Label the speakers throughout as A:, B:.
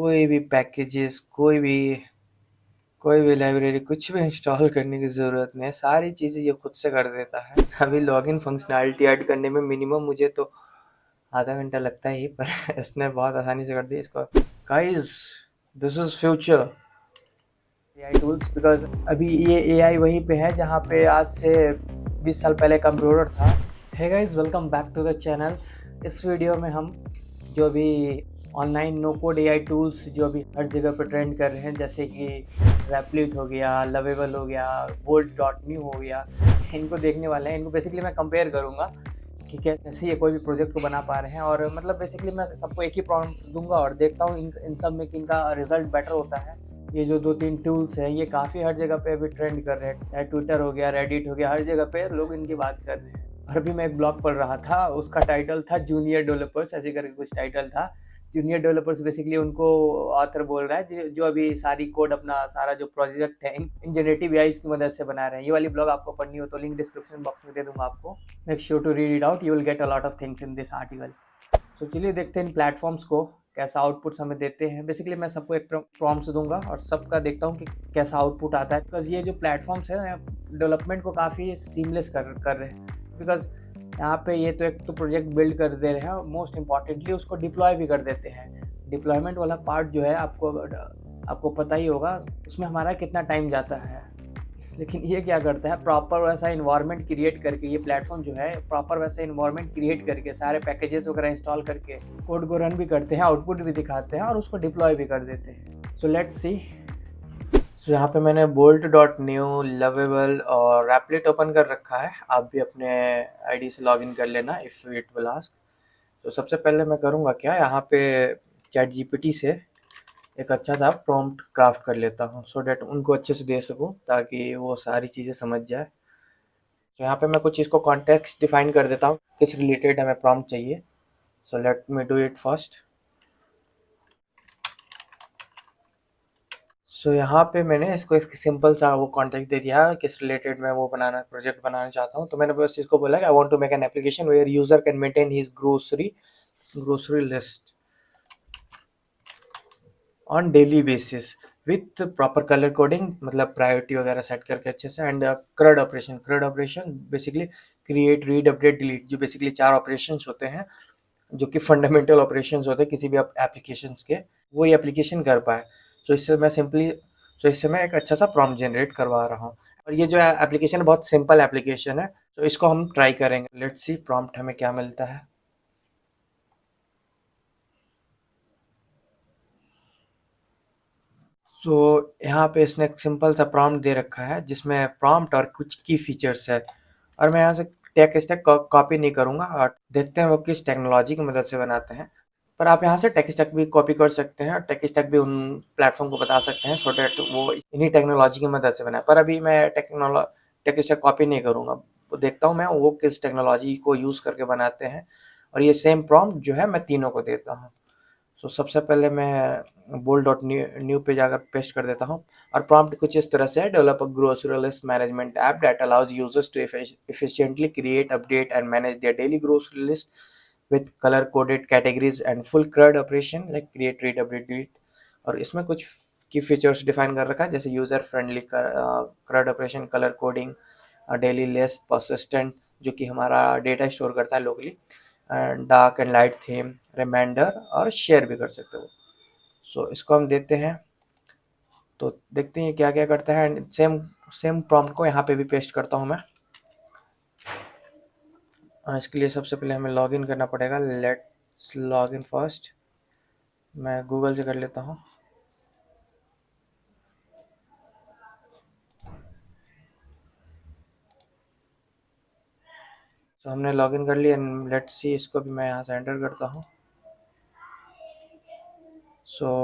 A: कोई भी पैकेजेस, कोई भी लाइब्रेरी, कुछ भी इंस्टॉल करने की ज़रूरत नहीं है, सारी चीज़ें ये खुद से कर देता है। अभी लॉगिन फंक्शनैलिटी ऐड करने में मिनिमम मुझे तो आधा घंटा लगता ही, पर इसने बहुत आसानी से कर दिया इसको। Guys, this is future AI tools, because अभी ये एआई वहीं पे है जहाँ पे आज से 20 साल पहले कंप्यूटर था। Hey guys, welcome back to the channel. इस वीडियो में हम जो भी online no code AI tools जो अभी हर जगह पर ट्रेंड कर रहे हैं, जैसे कि रैपलिट हो गया, लवेबल हो गया, बोल्ट डॉट न्यू हो गया, इनको देखने वाले हैं। इनको बेसिकली मैं कंपेयर करूँगा कि कैसे ये कोई भी प्रोजेक्ट को बना पा रहे हैं, और मतलब बेसिकली मैं सबको एक ही प्रॉम्प्ट दूंगा और देखता हूँ इन सब में किनका रिजल्ट बेटर होता है। ये जो 2-3 टूल्स हैं ये काफ़ी हर जगह पे अभी ट्रेंड कर रहे हैं, चाहे ट्विटर हो गया, रेडिट हो गया, हर जगह पे लोग इनकी बात कर रहे हैं। और अभी मैं एक ब्लॉग पढ़ रहा था, उसका टाइटल था जूनियर डेवलपर्स, ऐसे करके कुछ टाइटल था। जूनियर डेवलपर्स बेसिकली उनको ऑथर बोल रहा है जो अभी सारी कोड, अपना सारा जो प्रोजेक्ट है इन जनरेटिव एआई की मदद से बना रहे हैं। ये वाली ब्लॉग आपको पढ़नी हो तो लिंक डिस्क्रिप्शन बॉक्स में दे दूंगा आपको। Make sure to read it out, you will get a lot of things in this article. तो चलिए देखते हैं इन प्लेटफॉर्म्स को कैसा आउटपुट हमें देते हैं। बेसिकली मैं सबको एक प्रॉम्प्ट्स दूंगा और सबका देखता हूँ कि कैसा आउटपुट आता है, बिकॉज ये जो प्लेटफॉर्म्स है डेवलपमेंट को काफ़ी सीमलेस कर रहे हैं। बिकॉज यहाँ पे ये तो एक तो प्रोजेक्ट बिल्ड कर दे रहे हैं और मोस्ट इम्पॉर्टेंटली उसको डिप्लॉय भी कर देते हैं। डिप्लॉयमेंट वाला पार्ट जो है आपको पता ही होगा उसमें हमारा कितना टाइम जाता है। लेकिन ये क्या करता है, प्रॉपर वैसा इन्वायरमेंट क्रिएट करके, ये प्लेटफॉर्म जो है प्रॉपर वैसा इन्वायरमेंट क्रिएट करके सारे पैकेजेस वगैरह इंस्टॉल करके कोड को रन भी करते हैं, आउटपुट भी दिखाते हैं और उसको डिप्लॉय भी कर देते हैं। सो लेट्स सी। सो यहाँ पे मैंने बोल्ट डॉट न्यू, लवेबल और रैपलिट ओपन कर रखा है। आप भी अपने आईडी से लॉगिन कर लेना इफ़ इट विल आस्क। तो सबसे पहले मैं करूँगा क्या, यहाँ पे चैट जीपीटी से एक अच्छा सा प्रॉम्प्ट क्राफ्ट कर लेता हूँ, सो डैट उनको अच्छे से दे सकूँ ताकि वो सारी चीज़ें समझ जाए। तो यहाँ पे मैं कुछ चीज़ को कॉन्टेक्स्ट डिफाइन कर देता हूँ, किस रिलेटेड हमें प्रॉम्प्ट चाहिए। So let me do it first. So यहाँ पे मैंने इसको एक सिंपल सा वो कॉन्टेक्स्ट दे दिया किस रिलेटेड मैं वो प्रोजेक्ट बनाना चाहता हूँ। तो मैंने बस इसको बोला कि I want to make an application where user can maintain his grocery list on daily basis with proper colour coding, मतलब प्रायोरिटी वगैरह सेट करके अच्छे से। And CRUD operation basically create, read, update, delete, जो बेसिकली 4 ऑपरेशंस होते हैं जो कि फंडामेंटल ऑपरेशंस होते हैं किसी भी एप्लीकेशंस के, वो ये एप्लीकेशन कर पाए। तो इससे मैं एक अच्छा सा प्रॉम्प्ट जनरेट करवा रहा हूँ। और ये जो एप्लीकेशन है बहुत सिंपल एप्लीकेशन है, तो इसको हम ट्राई करेंगे। लेट्स सी प्रॉम्प्ट हमें क्या मिलता है। सो यहाँ पे इसने एक सिंपल सा प्रॉम्प्ट दे रखा है जिसमें प्रॉम्प्ट और कुछ की फीचर्स है, और मैं यहाँ से टेक स्टैक कॉपी नहीं करूँगा और देखते हैं वो किस टेक्नोलॉजी की मदद से बनाते हैं। पर आप यहाँ से टेक स्टैक भी कॉपी कर सकते हैं और टेक स्टैक भी उन प्लेटफॉर्म को बता सकते हैं, सो डैट वो इन्हीं टेक्नोलॉजी की मदद से बनाए। पर अभी मैं टेक स्टैक कॉपी नहीं करूँगा, वो देखता हूँ मैं वो किस टेक्नोलॉजी को यूज़ करके बनाते हैं, और ये सेम प्रॉम्प्ट जो है मैं तीनों को देता हूँ। सो सबसे पहले मैं बोल्ड डॉट न्यू पे जाकर पेस्ट कर देता हूँ, और प्रॉम्प्ट कुछ इस तरह से है: develop a grocery list management app that allows users to efficiently create, update and manage their daily grocery list with color coded categories and full CRUD operation like create, read, update, delete। और इसमें कुछ की features define कर रखा है, जैसे user friendly CRUD operation, colour coding, daily list, persistent जो कि हमारा डेटा स्टोर करता है locally, dark and light theme, reminder, और शेयर भी कर सकते हो। सो इसको हम देते हैं, तो देखते हैं क्या क्या करता है। एंड सेम सेम प्रॉम्प्ट को यहाँ पे भी पेस्ट करता हूँ मैं। इसके लिए सबसे पहले हमें लॉगिन करना पड़ेगा। Let's login first. मैं गूगल से कर लेता हूँ। तो हमने लॉगिन कर लिया, लेट्स सी, इसको भी मैं यहाँ से एंटर करता हूँ। So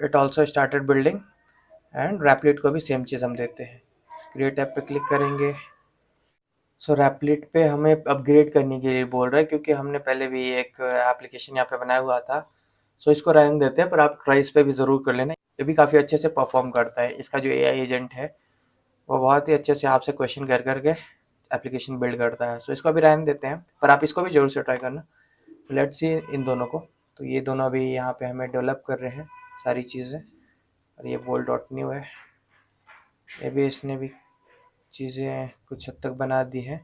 A: it also started building, and Replit को भी सेम चीज़ हम देते हैं। क्रिएट ऐप पे क्लिक करेंगे। सो रैपलिट पे हमें अपग्रेड करने के लिए बोल रहा है, क्योंकि हमने पहले भी एक एप्लीकेशन यहाँ पे बनाया हुआ था। सो इसको रहने देते हैं, पर आप ट्राई इस पे भी ज़रूर कर लेना। ये भी काफ़ी अच्छे से परफॉर्म करता है। इसका जो एआई एजेंट है वो बहुत ही अच्छे से आपसे क्वेश्चन कर करके एप्लीकेशन बिल्ड करता है। सो इसको अभी रहने देते हैं, पर आप इसको भी ज़रूर से ट्राई करना। लेट्स सी इन दोनों को। तो ये दोनों अभी यहाँ पे हमें डेवलप कर रहे हैं। सारी चीज़ें। और ये बोल्ट डॉट न्यू है, ये भी इसने भी चीज़ें कुछ हद तक बना दी हैं।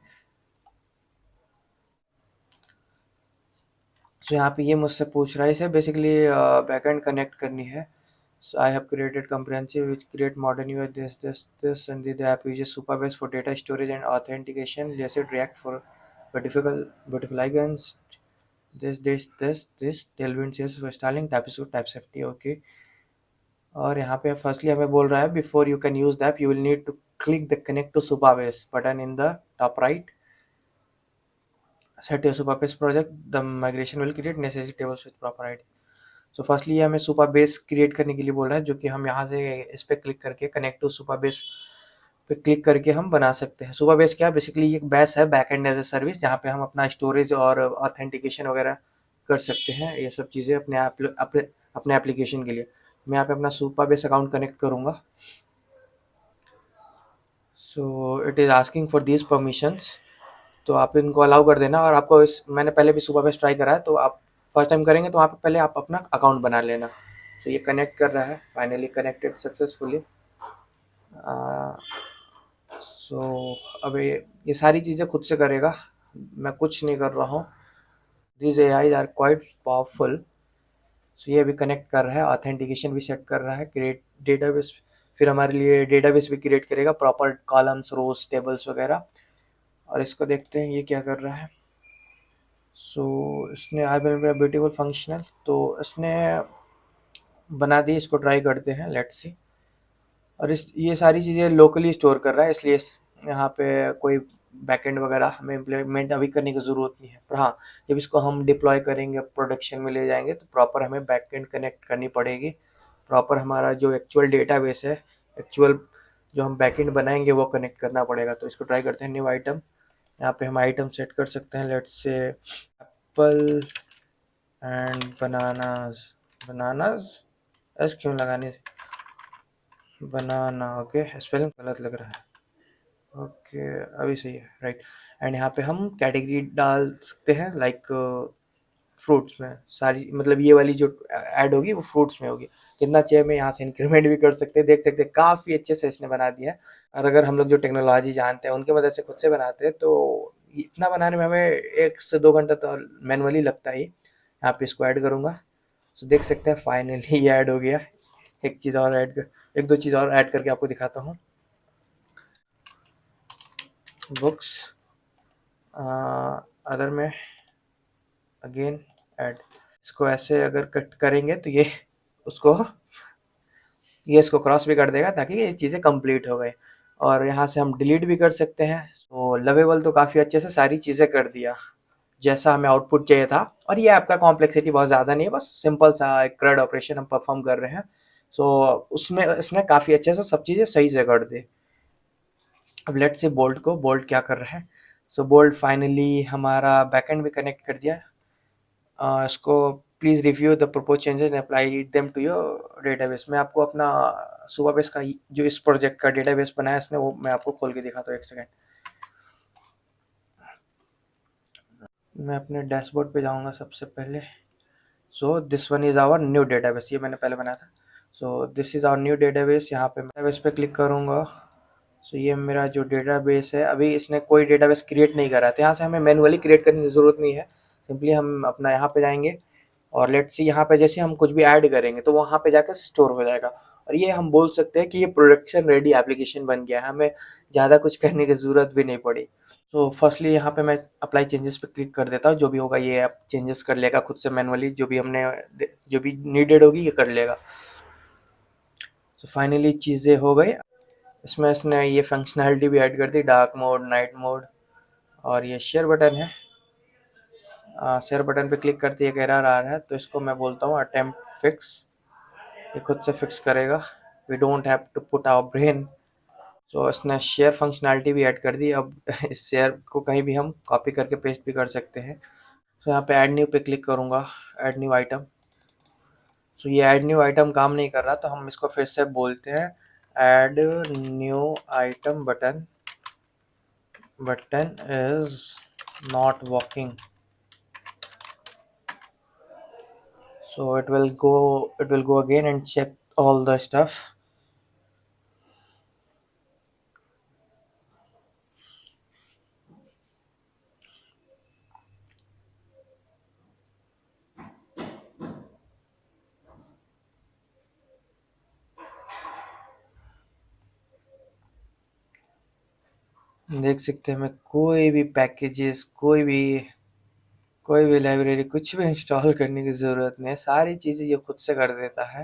A: तो यहाँ पे ये मुझसे पूछ रहा है, इसे बेसिकली बैकएंड कनेक्ट करनी है। So I have created comprehensive which create modern UI this and the app uses Supabase for data storage and authentication. जैसे React for beautiful icons. This Tailwind says for styling type safety. Okay. और यहाँ पे firstly हमें बोल रहा है before you can use the app you will need to click the connect to Supabase button in the top right. Set your Supabase project. The migration will create necessary tables with proper ID. So firstly ये हमें super base create करने के लिए बोल रहा है, जो कि हम यहाँ से इस पर क्लिक करके कनेक्ट टू सुपर बेस पे क्लिक करके हम बना सकते हैं। सुपर बेस क्या है, बेसिकली एक बेस है back end as a service, जहाँ पे हम अपना स्टोरेज और ऑथेंटिकेशन वगैरह कर सकते हैं, ये सब चीज़ें अपने एप्लीकेशन के लिए। मैं यहाँ पे अपना सुपर बेस अकाउंट कनेक्ट करूँगा। So it is asking for these permissions, तो आप इनको अलाउ कर देना। और आपको मैंने पहले भी सुपर बेस ट्राई करा है, तो आप फर्स्ट टाइम करेंगे तो वहाँ पे पहले आप अपना अकाउंट बना लेना। तो ये कनेक्ट कर रहा है, फाइनली कनेक्टेड सक्सेसफुली। सो अब ये सारी चीज़ें खुद से करेगा, मैं कुछ नहीं कर रहा हूँ। This AI are quite powerful. So ये अभी कनेक्ट कर रहा है, ऑथेंटिकेशन भी सेट कर रहा है, क्रिएट डेटाबेस, फिर हमारे लिए डेटाबेस भी क्रिएट करेगा, प्रॉपर कॉलम्स रोज टेबल्स वगैरह। और इसको देखते हैं ये क्या कर रहा है। सो इसने आई बिल्ड ब्यूटीफुल फंक्शनल, तो इसने बना दी, इसको ट्राई करते हैं, लेट्स सी। और ये सारी चीज़ें लोकली स्टोर कर रहा है, इसलिए यहाँ पे कोई बैकएंड वगैरह हमें इम्प्लीमेंट अभी करने की ज़रूरत नहीं है। पर हाँ, जब इसको हम डिप्लॉय करेंगे, प्रोडक्शन में ले जाएंगे, तो प्रॉपर हमें बैकएंड कनेक्ट करनी पड़ेगी। प्रॉपर हमारा जो एक्चुअल डेटाबेस है, एक्चुअल जो हम बैकएंड बनाएंगे वो कनेक्ट करना पड़ेगा। तो इसको ट्राई करते हैं, न्यू आइटम। यहाँ पे हम आइटम सेट कर सकते हैं, let's say Apple and bananas S क्यों लगाने से, बनाना। ओके, स्पेलिंग गलत लग रहा है। ओके, अभी सही है, राइट। एंड यहाँ पे हम कैटेगरी डाल सकते हैं, लाइक फ्रूट्स में सारी, मतलब ये वाली जो ऐड होगी वो फ्रूट्स में होगी। कितना चाहिए मैं यहाँ से इंक्रीमेंट भी कर सकते हैं, देख सकते हैं काफ़ी अच्छे से इसने बना दिया है। और अगर हम लोग जो टेक्नोलॉजी जानते हैं उनकी मदद से खुद से बनाते हैं, तो इतना बनाने में हमें 1 से 2 घंटा तो मैनुअली लगता ही। यहाँ पे इसको ऐड करूँगा, तो देख सकते हैं फाइनली ये ऐड हो गया। एक चीज़ और ऐड कर, एक दो चीज़ और ऐड करके आपको दिखाता हूँ। बुक्स अदर में अगेन ऐड, इसको ऐसे अगर कट करेंगे तो ये उसको, ये इसको क्रॉस भी कर देगा ताकि ये चीज़ें कंप्लीट हो गए। और यहाँ से हम डिलीट भी कर सकते हैं। तो लवेबल तो काफ़ी अच्छे से सारी चीज़ें कर दिया जैसा हमें आउटपुट चाहिए था। और ये आपका कॉम्प्लेक्सिटी बहुत ज़्यादा नहीं है, बस सिंपल सा एक CRUD ऑपरेशन हम परफॉर्म कर रहे हैं। सो उसमें इसने काफ़ी अच्छे से सब चीज़ें सही से कर दी। अब लेट से बोल्ट क्या कर रहा है। सो बोल्ट फाइनली हमारा बैकएंड भी कनेक्ट कर दिया। इसको please review the propose changes and apply them to your database. मैं आपको अपना सुपरबेस का जो इस प्रोजेक्ट का डेटाबेस बनाया इसने, वो मैं आपको खोल के दिखाता हूँ, एक सेकेंड। मैं अपने डैशबोर्ड पे जाऊँगा सबसे पहले। So this one is our new database, ये मैंने पहले बनाया था। So this is our new database. यहाँ पे मैं डेटाबेस पे क्लिक करूँगा। सो ये मेरा जो डेटाबेस है, अभी इसने कोई डेटाबेस क्रिएट नहीं करा, तो यहाँ से हमें मैनुअली क्रिएट करने की ज़रूरत नहीं है। सिंपली हम अपना यहाँ पे जाएंगे और लेट्स सी यहाँ पे जैसे हम कुछ भी ऐड करेंगे तो वहाँ पे जाकर स्टोर हो जाएगा। और ये हम बोल सकते हैं कि ये प्रोडक्शन रेडी एप्लीकेशन बन गया है, हमें ज़्यादा कुछ करने की ज़रूरत भी नहीं पड़ी। तो फर्स्टली यहाँ पे मैं अप्लाई चेंजेस पे क्लिक कर देता हूँ, जो भी होगा ये ऐप चेंजेस कर लेगा खुद से मैनुअली, जो भी नीडेड होगी ये कर लेगा। तो फाइनली चीज़ें हो गई। इसमें इसने ये फंक्शनैलिटी भी ऐड कर दी, डार्क मोड, नाइट मोड। और ये शेयर बटन है, शेयर बटन पे क्लिक करते ही एक एरर आ रहा है, तो इसको मैं बोलता हूँ अटेम्प्ट फिक्स। ये खुद से फिक्स करेगा, we don't have to put our brain. तो इसने शेयर फंक्शनैलिटी भी ऐड कर दी। अब इस शेयर को कहीं भी हम कॉपी करके पेस्ट भी कर सकते हैं। तो यहाँ पे ऐड न्यू पे क्लिक करूँगा, ऐड न्यू आइटम। तो ये ऐड न्यू आइटम काम नहीं कर रहा, तो हम इसको फिर से बोलते हैं add new item button is not working. So it will go again and check all the stuff. देख सकते हैं, मैं कोई भी लाइब्रेरी कुछ भी इंस्टॉल करने की ज़रूरत नहीं है, सारी चीज़ें ये खुद से कर देता है।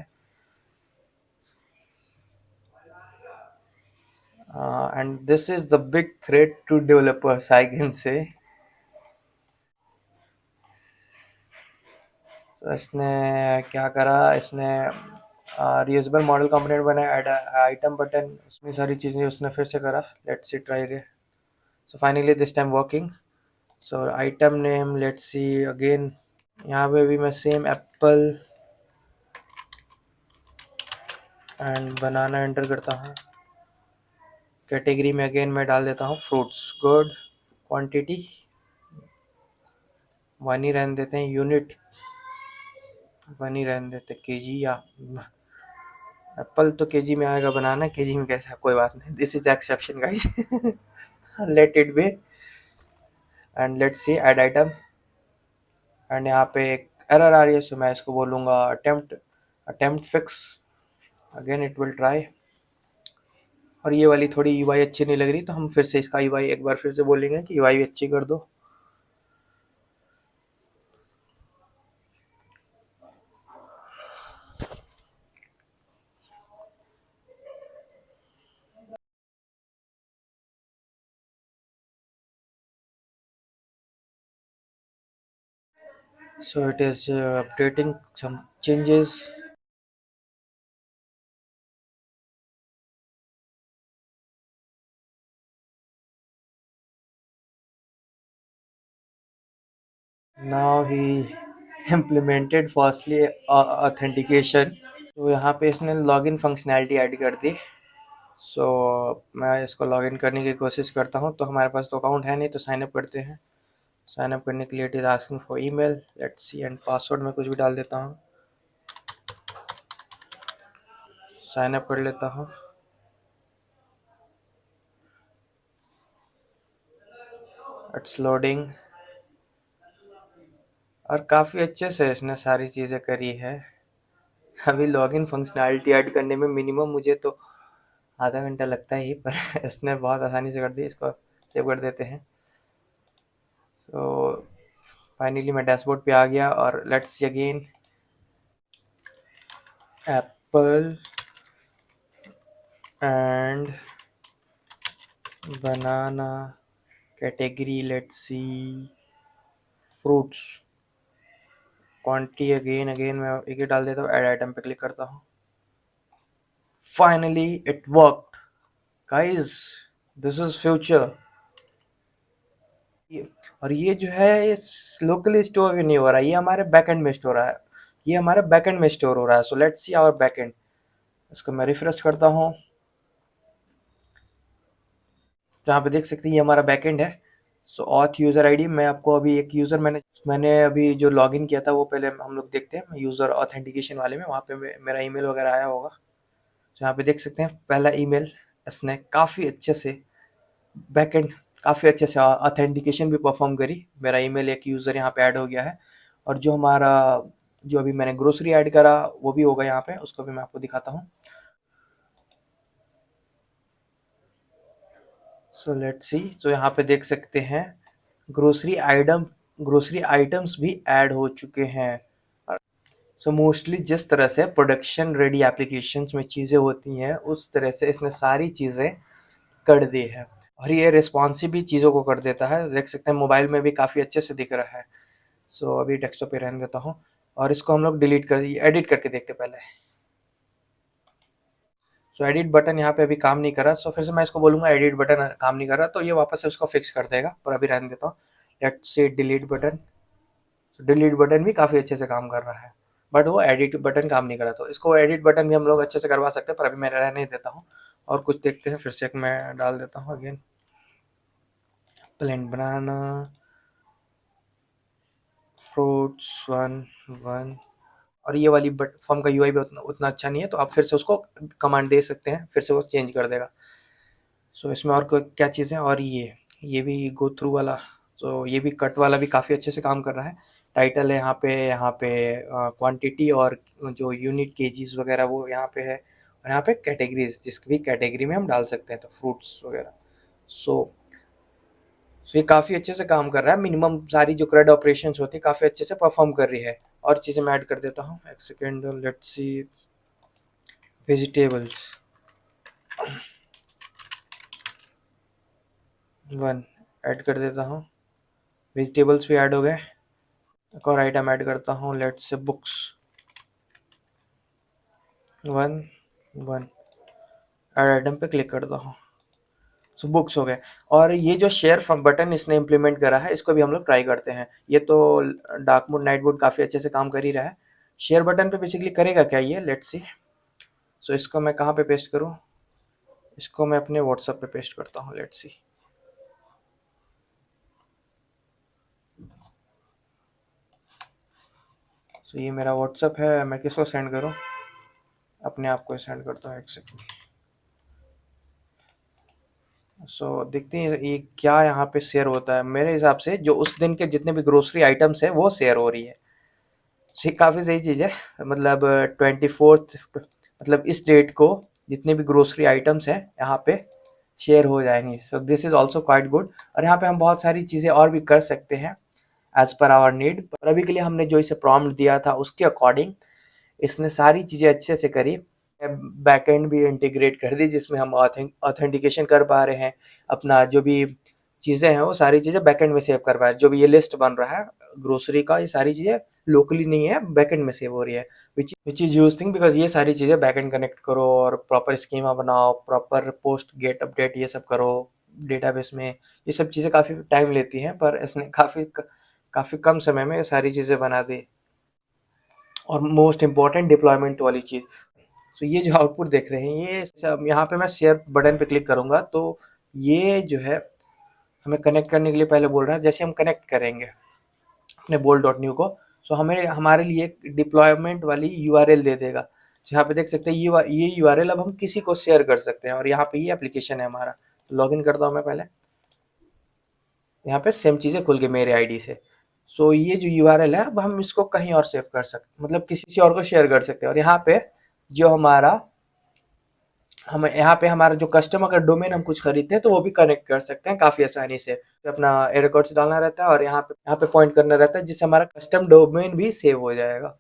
A: And this is the big threat to developers, I can say. तो इसने क्या करा, इसने रियूजेबल मॉडल कंपोनेंट बनाया, ऐड आइटम बटन, उसमें सारी चीज़ें उसने फिर से करा। Let's see try again. So finally this time working. So item name, let's see again. यहाँ पे भी मैं same apple and banana enter करता हूँ। कैटेगरी में अगेन मैं डाल देता हूँ फ्रूट्स, गुड। क्वांटिटी 1 ही रहने देते हैं, यूनिट 1 ही रहने देते, केजी या एप्पल तो केजी में आएगा, बनाना केजी में कैसे, कोई बात नहीं, this is exception guys. Let it be and let's see add item. And यहाँ पे एक एरर आ रही है, सो मैं इसको बोलूँगा attempt fix. Again it will try. और ये वाली थोड़ी यूआई अच्छी नहीं लग रही, तो हम फिर से इसका यूआई एक बार फिर से बोलेंगे कि यूआई अच्छी कर दो। So it is updating some changes. Now he implemented Fastly authentication. तो यहाँ पे इसने लॉगिन फंक्शनैलिटी ऐड कर दी। सो मैं इसको लॉगिन करने की कोशिश करता हूँ, तो हमारे पास तो अकाउंट है नहीं, तो साइन अप करते हैं। साइन अप करने के लिए it is asking for email, let's see, and password मैं कुछ भी डाल देता हूँ। साइन अप कर लेता हूँ। It's loading. और काफ़ी अच्छे से इसने सारी चीज़ें करी है। अभी लॉगिन फंक्शनैलिटी ऐड करने में मिनिमम मुझे तो आधा घंटा लगता ही, पर इसने बहुत आसानी से कर दी। इसको सेव कर देते हैं। सो फाइनली मैं डैशबोर्ड पे आ गया, और let's see again Apple and banana category, let's see fruits, quantity again मैं एक ही डाल देता हूँ, ऐड आइटम पे क्लिक करता हूँ। Finally it worked guys, this is future. और ये जो है, ये लोकली स्टोर भी नहीं हो रहा, ये हमारे बैकएंड में स्टोर है। ये हमारे बैकएंड में स्टोर हो रहा है। So let's see our backend. इसको मैं रिफ्रेश करता हूँ। जहाँ पे देख सकते हैं ये हमारा बैकएंड है। सो ऑथ यूज़र आईडी, मैं आपको अभी एक यूज़र मैंने अभी जो लॉगिन किया था वो पहले हम लोग देखते हैं। यूज़र ऑथेंटिकेशन वाले में, वहाँ पे मेरा ईमेल वगैरह आया होगा। जहाँ पे देख सकते हैं पहला ईमेल, इसने काफ़ी अच्छे से बैकएंड, काफ़ी अच्छे से ऑथेंटिकेशन भी परफॉर्म करी। मेरा ईमेल एक यूज़र यहाँ पे ऐड हो गया है। और जो अभी मैंने ग्रोसरी ऐड करा वो भी होगा यहाँ पे, उसको भी मैं आपको दिखाता हूँ। सो लेट्स सी। तो यहाँ पे देख सकते हैं ग्रोसरी आइटम्स भी ऐड हो चुके हैं। सो मोस्टली जिस तरह से प्रोडक्शन रेडी एप्लीकेशंस में चीज़ें होती हैं, उस तरह से इसने सारी चीज़ें कर दी है। और ये रिस्पॉन्सिव भी चीज़ों को कर देता है। देख सकते हैं मोबाइल में भी काफ़ी अच्छे से दिख रहा है। सो अभी डेस्कटॉप पे रहने देता हूँ, और इसको हम लोग एडिट करके देखते पहले। सो एडिट बटन यहाँ पे अभी काम नहीं कर रहा, सो फिर से मैं इसको बोलूँगा एडिट बटन काम नहीं कर रहा, तो ये वापस से उसको फिक्स कर देगा, पर अभी रहने देता हूँ। Let's say delete button. Delete button भी काफ़ी अच्छे से काम कर रहा है, बट वो एडिट बटन काम नहीं कर रहा। तो इसको एडिट बटन भी हम लोग अच्छे से करवा सकते हैं, पर अभी मैं रहने ही देता हूँ। और कुछ देखते हैं, फिर से एक मैं डाल देता हूँ अगेन, प्लेन बनाना फ्रूट्स 1 1। और ये वाली बट फॉर्म का यूआई भी उतना उतना अच्छा नहीं है, तो आप फिर से उसको कमांड दे सकते हैं, फिर से वो चेंज कर देगा। सो इसमें और क्या चीज़ें, और ये भी गो थ्रू वाला, तो ये भी कट वाला भी काफ़ी अच्छे से काम कर रहा है। टाइटल है यहाँ पे क्वांटिटी और जो यूनिट केजीज वगैरह वो यहाँ पे है, और यहाँ पे कैटेगरीज, जिस भी कैटेगरी में हम डाल सकते हैं, तो फ्रूट्स वगैरह। सो ये काफ़ी अच्छे से काम कर रहा है, मिनिमम सारी जो क्रेड ऑपरेशंस होती है काफ़ी अच्छे से परफॉर्म कर रही है। और चीज़ें मैं ऐड कर देता हूँ, एक second, let's see, vegetables 1 add कर देता हूँ, वेजिटेबल्स भी ऐड हो गए। एक और आइटम ऐड करता हूँ, let's say books 1 1 add item पे क्लिक करता हूँ, सो बुक्स हो गए। और ये जो शेयर बटन इसने इम्प्लीमेंट करा है, इसको भी हम लोग ट्राई करते हैं। ये तो डार्क मोड नाइट मोड काफ़ी अच्छे से काम कर ही रहा है। शेयर बटन पे बेसिकली करेगा क्या ये, लेट्स सी। सो इसको मैं कहाँ पे पेस्ट करूँ, इसको मैं अपने व्हाट्सएप पे पेस्ट करता हूँ, लेट्स सी। सो ये मेरा व्हाट्सएप है, मैं किसको सेंड करूँ, अपने आप को सेंड करता हूँ, एक सेकेंड। सो देखते हैं ये क्या यहाँ पे शेयर होता है। मेरे हिसाब से जो उस दिन के जितने भी ग्रोसरी आइटम्स है वो शेयर हो रही है। काफ़ी सही चीज़ है, मतलब 24th, मतलब इस डेट को जितने भी ग्रोसरी आइटम्स हैं यहाँ पे शेयर हो जाएंगी। सो this is also quite good. और यहाँ पे हम बहुत सारी चीज़ें और भी कर सकते हैं एज पर आवर नीड, पर अभी के लिए हमने जो इसे प्रॉम्प्ट दिया था उसके अकॉर्डिंग इसने सारी चीज़ें अच्छे से करी। बैकएंड भी इंटीग्रेट कर दी, जिसमें हम ऑथेंटिकेशन कर पा रहे हैं, अपना जो भी चीज़ें हैं वो सारी चीज़ें बैकएंड में सेव कर पा रहे हैं। जो भी ये लिस्ट बन रहा है ग्रोसरी का, ये सारी चीज़ें लोकली नहीं है, बैकएंड में सेव हो रही है, which is use thing, because ये सारी चीज़ें बैकएंड कनेक्ट करो और प्रॉपर स्कीमा बनाओ, प्रॉपर पोस्ट गेट अपडेट ये सब करो डेटाबेस में। ये सब चीज़ें काफ़ी टाइम लेती हैं, पर इसने काफ़ी कम समय में ये सारी चीज़ें बना दी। और मोस्ट इम्पॉर्टेंट, डिप्लॉयमेंट वाली चीज़। तो ये जो आउटपुट देख रहे हैं, ये सब यहाँ पे मैं शेयर बटन पे क्लिक करूँगा तो ये जो है हमें कनेक्ट करने के लिए पहले बोल रहा है। जैसे हम कनेक्ट करेंगे अपने bolt.new को, तो हमें हमारे लिए एक डिप्लॉयमेंट वाली यूआरएल दे देगा। तो यहाँ पे देख सकते हैं ये यूआरएल अब हम किसी को शेयर कर सकते हैं, और यहाँ पे ये एप्लीकेशन है हमारा। तो लॉगिन करता हूँ मैं पहले, यहाँ पे सेम चीज़ें खुल गई मेरे आईडी से। सो ये जो यूआरएल है अब हम इसको कहीं और सेव कर सकते, मतलब किसी और को शेयर कर सकते हैं। और यहाँ पे जो हम यहाँ पे हमारा जो कस्टमर का डोमेन हम कुछ खरीदते हैं तो वो भी कनेक्ट कर सकते हैं काफ़ी आसानी से। तो अपना एरर कोड्स डालना रहता है और यहाँ पे पॉइंट करना रहता है, जिससे हमारा कस्टम डोमेन भी सेव हो जाएगा।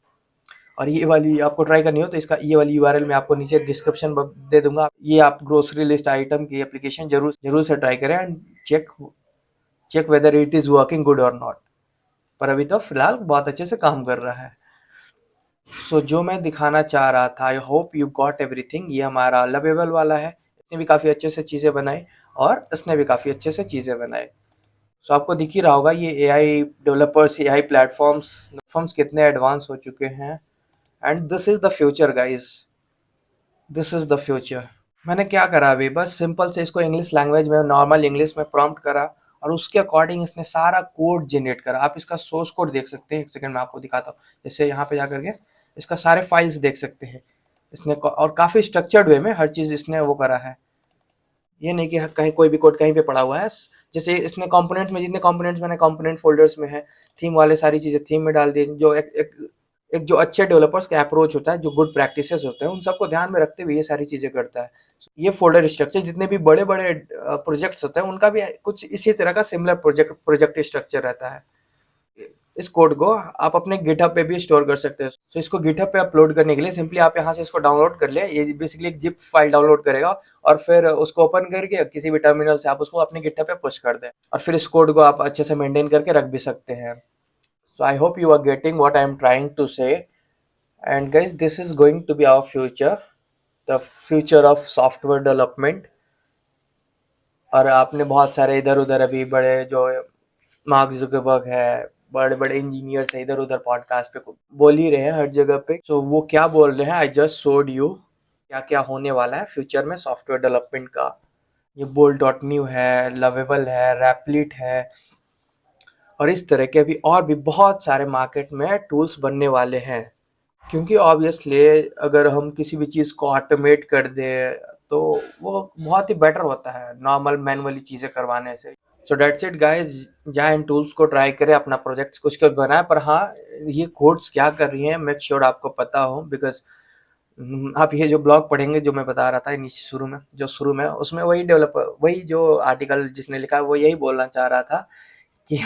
A: और ये वाली आपको ट्राई करनी हो तो इसका ये वाली यूआरएल मैं आपको नीचे डिस्क्रिप्शन दे दूंगा। ये आप ग्रोसरी लिस्ट आइटम की एप्लीकेशन जरूर से ट्राई करें and check check whether it is working good और नॉट। पर अभी तो फिलहाल बहुत अच्छे से काम कर रहा है। सो जो मैं दिखाना चाह रहा था, I hope you got everything. ये हमारा लवेबल वाला है, इसने भी काफ़ी अच्छे से चीज़ें बनाई और इसने भी काफ़ी अच्छे से चीज़ें बनाई। सो आपको दिख ही रहा होगा ये एआई डेवलपर्स, एआई प्लेटफॉर्म्स कितने एडवांस हो चुके हैं। And this is the future guys, this is the future. मैंने क्या करा अभी, बस सिंपल से इसको इंग्लिश लैंग्वेज में, नॉर्मल इंग्लिश में प्रॉम्प्ट करा और उसके अकॉर्डिंग इसने सारा कोड जनरेट करा। आप इसका सोर्स कोड देख सकते हैं, एक सेकंड में आपको दिखाता हूँ। जैसे यहाँ पे जाकर के इसका सारे फाइल्स देख सकते हैं इसने, और काफ़ी स्ट्रक्चर्ड वे में हर चीज़ इसने वो करा है। ये नहीं कि कहीं कोई भी कोड कहीं पे पड़ा हुआ है। जैसे इसने कंपोनेंट्स में जितने कंपोनेंट्स मैंने कंपोनेंट फोल्डर्स में है, थीम वाले सारी चीज़ें थीम में डाल दी। जो एक जो अच्छे डेवलपर्स का अप्रोच होता है, जो गुड प्रैक्टिसेस होते हैं, उन सबको ध्यान में रखते हुए ये सारी चीज़ें करता है। ये फ़ोल्डर स्ट्रक्चर जितने भी बड़े-बड़े प्रोजेक्ट्स होते हैं, उनका भी कुछ इसी तरह का सिमिलर प्रोजेक्ट स्ट्रक्चर रहता है। इस कोड को आप अपने गिटहब पे भी स्टोर कर सकते हैं। तो इसको गिटहब पे अपलोड करने के लिए सिंपली आप यहाँ से इसको डाउनलोड कर ले। ये बेसिकली एक ज़िप फाइल डाउनलोड करेगा और फिर उसको ओपन करके किसी भी टर्मिनल से आप उसको अपने गिटहब पे पुश कर दें, और फिर इस कोड को आप अच्छे से मेंटेन करके रख भी सकते हैं। So I hope you are getting what I am trying to say. And guys, this is going to be our future, the future of software development. और आपने बहुत सारे इधर उधर अभी बड़े जो मार्क जुकरबर्ग है, बड़े बड़े इंजीनियर्स है, इधर उधर पॉडकास्ट पे बोल ही रहे हैं हर जगह पे। तो वो क्या बोल रहे हैं, आई जस्ट शोड यू क्या क्या होने वाला है फ्यूचर में सॉफ्टवेयर डेवलपमेंट का। ये bolt.new है, लवेबल है, रैपलिट है, और इस तरह के भी और भी बहुत सारे मार्केट में टूल्स बनने वाले हैं। क्योंकि ऑब्वियसली अगर हम किसी भी चीज़ को ऑटोमेट कर दें तो वो बहुत ही बेटर होता है नॉर्मल मैनुअली चीज़ें करवाने से। सो दैट्स इट गाइस, जाएं इन टूल्स को ट्राई करें, अपना प्रोजेक्ट्स कुछ कर बनाए, पर हाँ ये कोड्स क्या कर रही हैं मेक श्योर आपको पता हो, बिकॉज आप ये जो ब्लॉग पढ़ेंगे जो मैं बता रहा था नीचे शुरू में उसमें वही डेवलपर, वही जो आर्टिकल जिसने लिखा है वो यही बोलना चाह रहा था कि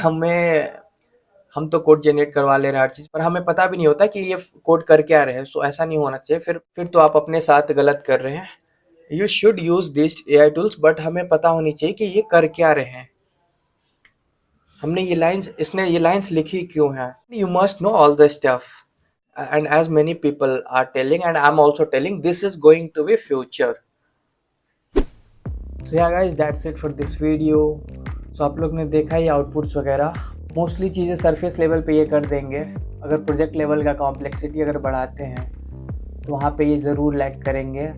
A: हम तो कोड जनरेट करवा ले रहे हैं हर चीज़, पर हमें पता भी नहीं होता कि ये कोड कर क्या रहे हैं। सो ऐसा नहीं होना चाहिए, फिर तो आप अपने साथ गलत कर रहे हैं। You should use this AI tools, but हमें पता होनी चाहिए कि ये कर क्या रहे हैं, हमने इसने ये लाइन्स लिखी क्यों है। You must know all the stuff, and as many people are telling and I'm also telling, this is going to be future. So yeah guys, that's it for this video. So आप लोग ने देखा ही outputs वगैरह, mostly चीज़ें surface level पे ये कर देंगे। अगर प्रोजेक्ट लेवल का कॉम्प्लेक्सिटी अगर बढ़ाते हैं तो वहाँ पे ये ज़रूर लैग करेंगे।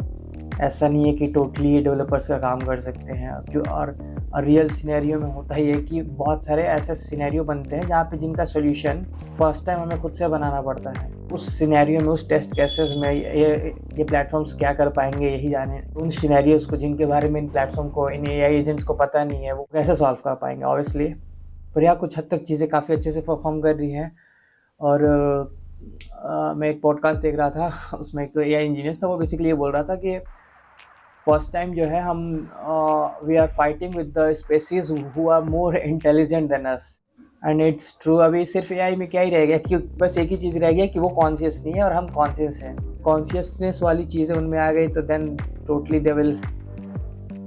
A: ऐसा नहीं है कि टोटली डेवलपर्स का काम कर सकते हैं, और रियल सिनेरियो में होता ही है कि बहुत सारे ऐसे सिनेरियो बनते हैं जहाँ पे जिनका सोल्यूशन फर्स्ट टाइम हमें खुद से बनाना पड़ता है। उस सिनेरियो में, उस टेस्ट केसेस में ये प्लेटफॉर्म्स क्या कर पाएंगे यही जाने। उन सिनेरियोज को जिनके बारे में इन प्लेटफॉर्म को, इन एआई एजेंट्स को पता नहीं है, वो कैसे सॉल्व कर पाएंगे ऑब्वियसली। पर यहाँ कुछ हद तक चीज़ें काफ़ी अच्छे से परफॉर्म कर रही हैं। और मैं एक पॉडकास्ट देख रहा था, उसमें एक एआई इंजीनियर था, वो बेसिकली ये बोल रहा था कि फर्स्ट टाइम जो है हम we are fighting with the species who are more intelligent than us, and it's true. अभी सिर्फ एआई में क्या ही रह गया कि बस एक ही चीज़ रह गया कि वो कॉन्शियस नहीं है और हम कॉन्शियस हैं। कॉन्शियसनेस वाली चीज़ें उनमें आ गई तो then totally they will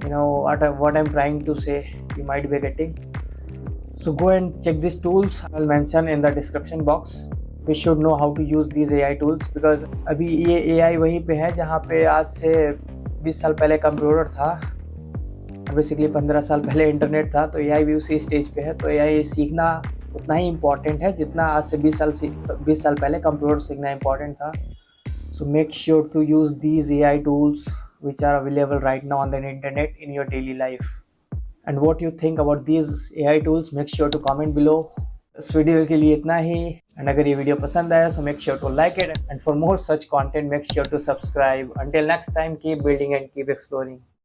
A: you know what I'm trying to say, you might be getting. So go and check these tools, I'll mention in the description box. We should know how to use these AI tools because अभी ये AI वहीं पे है जहाँ पे आज से 20 साल पहले कंप्यूटर था, बेसिकली 15 साल पहले इंटरनेट था, तो AI भी उसी स्टेज पे है। तो AI सीखना उतना ही इम्पॉर्टेंट है जितना आज से 20 साल पहले कंप्यूटर सीखना इम्पॉर्टेंट था। So make sure to use these AI tools which are available right now on the internet in your daily life. And what you think about these AI tools, make sure to comment below. इस video के लिए इतना ही, and अगर ये video पसंद आया so make sure to like it, and for more such content make sure to subscribe. Until next time, keep building and keep exploring.